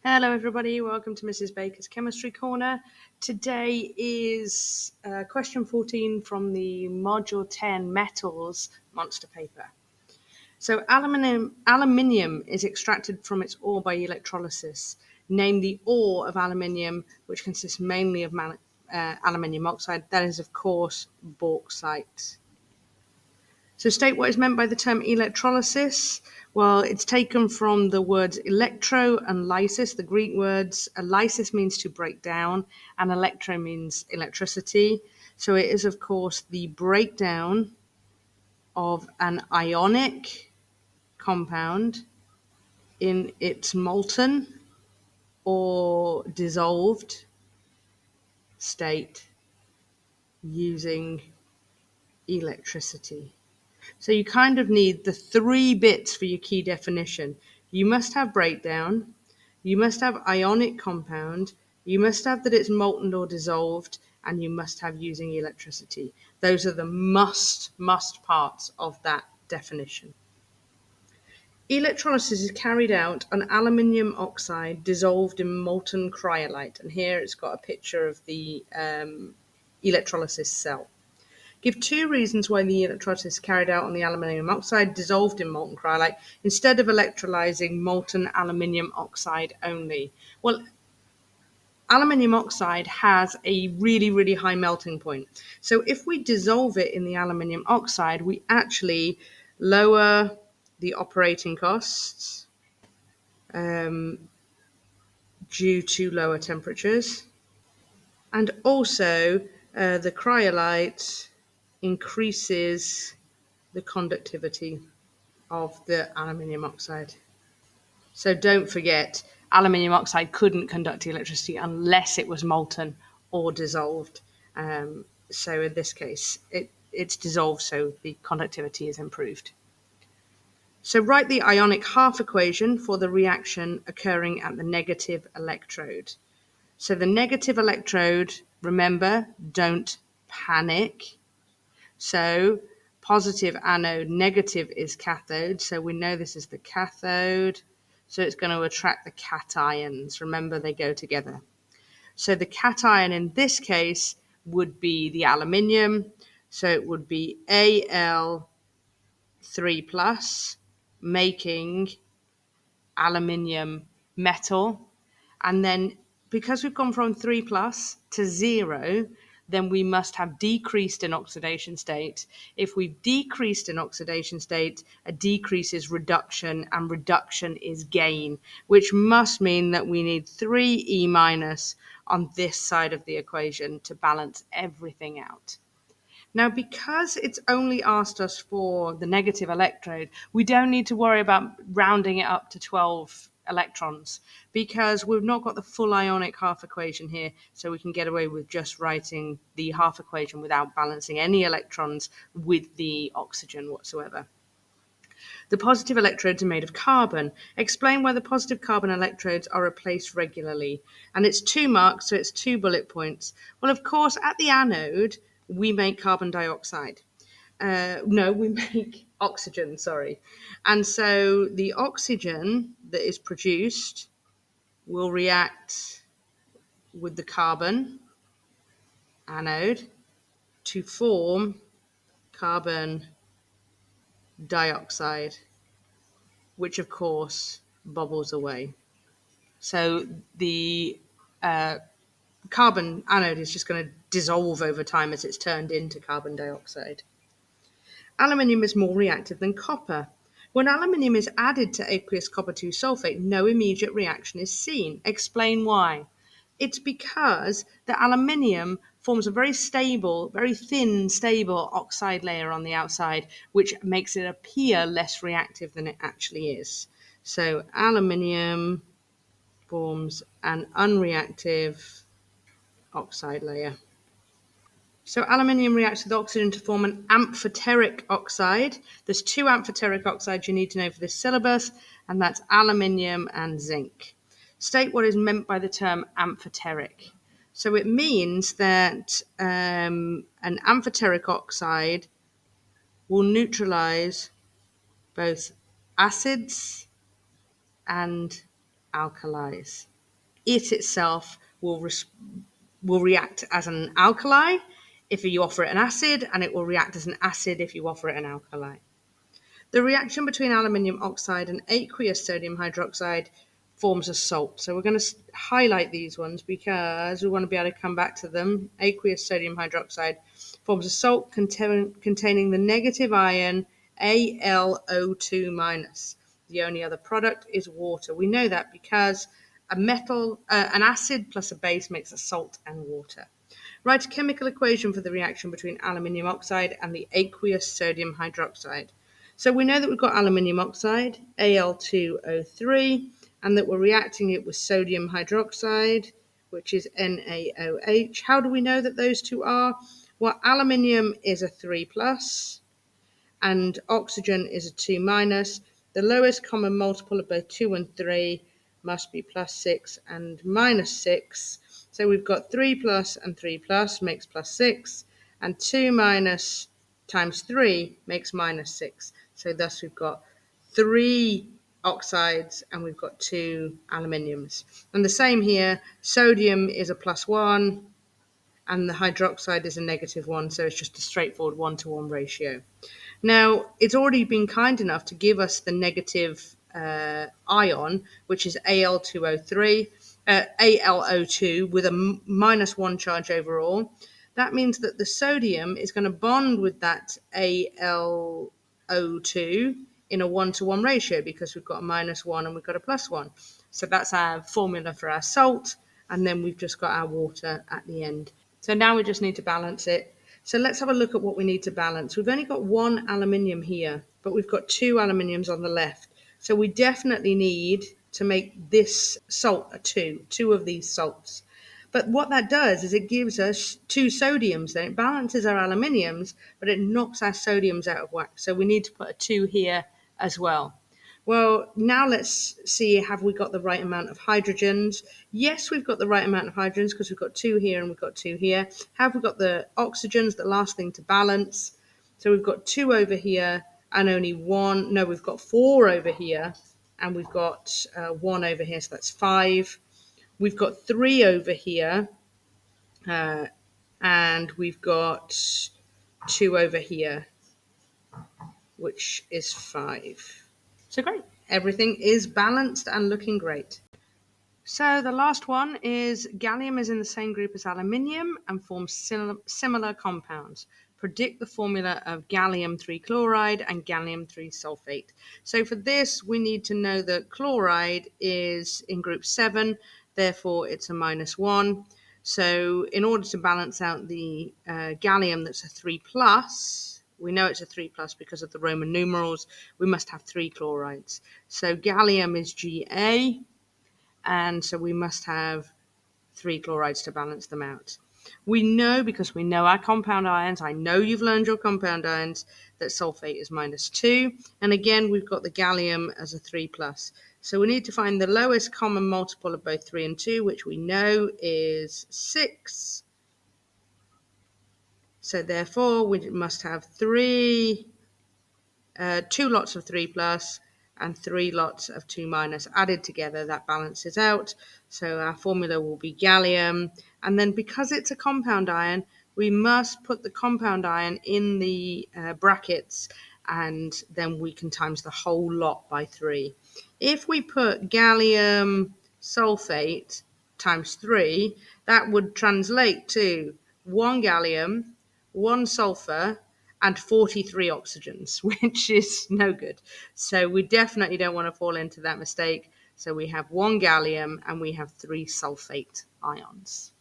Hello everybody, welcome to Mrs. Baker's Chemistry Corner. Today is question 14 from the Module 10 Metals Monster paper. So aluminium is extracted from its ore by electrolysis. Name the ore of aluminium, which consists mainly of aluminium oxide. That is, of course, bauxite. So state what is meant by the term electrolysis. Well, it's taken from the words electro and lysis, the Greek words. Lysis means to break down, and electro means electricity. So it is, of course, the breakdown of an ionic compound in its molten or dissolved state using electricity. So you kind of need the 3 bits for your key definition. You must have breakdown, you must have ionic compound, you must have that it's molten or dissolved, and you must have using electricity. Those are the must parts of that definition. Electrolysis is carried out on aluminium oxide dissolved in molten cryolite. And here it's got a picture of the electrolysis cell. Give 2 reasons why the electrolysis is carried out on the aluminium oxide dissolved in molten cryolite instead of electrolyzing molten aluminium oxide only. Well, aluminium oxide has a really high melting point. So if we dissolve it in the aluminium oxide, we actually lower the operating costs due to lower temperatures. And also the cryolite increases the conductivity of the aluminium oxide. So don't forget, aluminium oxide couldn't conduct electricity unless it was molten or dissolved. So in this case, it's dissolved, so the conductivity is improved. So write the ionic half equation for the reaction occurring at the negative electrode. So the negative electrode, remember, don't panic. So positive anode, negative is cathode. So we know this is the cathode. So it's going to attract the cations. Remember, they go together. So the cation in this case would be the aluminium. So it would be Al3+, making aluminium metal. And then because we've gone from 3 plus to 0, then we must have decreased in oxidation state. If we've decreased in oxidation state, a decrease is reduction, and reduction is gain, which must mean that we need 3E minus on this side of the equation to balance everything out. Now, because it's only asked us for the negative electrode, we don't need to worry about rounding it up to 12 electrons because we've not got the full ionic half equation here, so we can get away with just writing the half equation without balancing any electrons with the oxygen whatsoever. The positive electrodes are made of carbon. Explain why the positive carbon electrodes are replaced regularly. And it's 2 marks, so it's 2 bullet points. Well, of course, at the anode, we make carbon dioxide. We make oxygen, sorry. And so the oxygen that is produced will react with the carbon anode to form carbon dioxide, which of course bubbles away. So the carbon anode is just going to dissolve over time as it's turned into carbon dioxide. Aluminium is more reactive than copper. When aluminium is added to aqueous copper 2 sulfate, no immediate reaction is seen. Explain why. It's because the aluminium forms a very stable, very thin, stable oxide layer on the outside, which makes it appear less reactive than it actually is. So aluminium forms an unreactive oxide layer. So aluminium reacts with oxygen to form an amphoteric oxide. There's 2 amphoteric oxides you need to know for this syllabus, and that's aluminium and zinc. State what is meant by the term amphoteric. So it means that an amphoteric oxide will neutralize both acids and alkalis. it itself will react as an alkali if you offer it an acid, and it will react as an acid if you offer it an alkali. The reaction between aluminium oxide and aqueous sodium hydroxide forms a salt. So we're going to highlight these ones because we want to be able to come back to them. Aqueous sodium hydroxide forms a salt containing the negative ion AlO2-. The only other product is water. We know that because an acid plus a base makes a salt and water. Write a chemical equation for the reaction between aluminium oxide and the aqueous sodium hydroxide. So we know that we've got aluminium oxide, Al2O3, and that we're reacting it with sodium hydroxide, which is NaOH. How do we know that those two are? Well, aluminium is a 3+, and oxygen is a 2-. The lowest common multiple of both 2 and 3 must be +6 and -6. So we've got 3+ and 3+ makes +6, and 2- times 3 makes -6. So thus we've got 3 oxides and we've got 2 aluminiums. And the same here, sodium is a +1 and the hydroxide is a -1, so it's just a straightforward 1-to-1 ratio. Now, it's already been kind enough to give us the negative ion, which is AlO2 with a -1 charge overall. That means that the sodium is going to bond with that AlO2 in a 1-to-1 ratio because we've got a -1 and we've got a +1. So that's our formula for our salt, and then we've just got our water at the end. So now we just need to balance it. So let's have a look at what we need to balance. We've only got 1 aluminium here, but we've got 2 aluminiums on the left. So we definitely need to make this salt a 2 of these salts. But what that does is it gives us 2 sodiums. Then it balances our aluminiums, but it knocks our sodiums out of whack. So we need to put a 2 here as well. Well, now let's see, have we got the right amount of hydrogens? Yes, we've got the right amount of hydrogens because we've got 2 here and we've got 2 here. Have we got the oxygens, the last thing to balance? So we've got 2 over here and only 1. No, we've got 4 over here and we've got 1 over here, so that's 5. We've got 3 over here and we've got 2 over here, which is 5. So great. Everything is balanced and looking great. So the last one is gallium is in the same group as aluminium and forms similar compounds. Predict the formula of gallium 3 chloride and gallium 3 sulfate. So for this, we need to know that chloride is in group 7, therefore it's a -1. So in order to balance out the gallium that's a 3+, we know it's a 3+ because of the Roman numerals, we must have 3 chlorides. So gallium is Ga, and so we must have 3 chlorides to balance them out. We know, because we know our compound ions, I know you've learned your compound ions, that sulfate is -2. And again, we've got the gallium as a 3+. So we need to find the lowest common multiple of both 3 and 2, which we know is 6. So therefore, we must have 2 lots of 3+ and 3 lots of 2- added together. That balances out. So our formula will be gallium. And then because it's a compound ion, we must put the compound ion in the brackets, and then we can times the whole lot by 3. If we put gallium sulfate times 3, that would translate to 1 gallium, 1 sulfur, and 43 oxygens, which is no good. So we definitely don't want to fall into that mistake. So we have 1 gallium and we have 3 sulfate ions.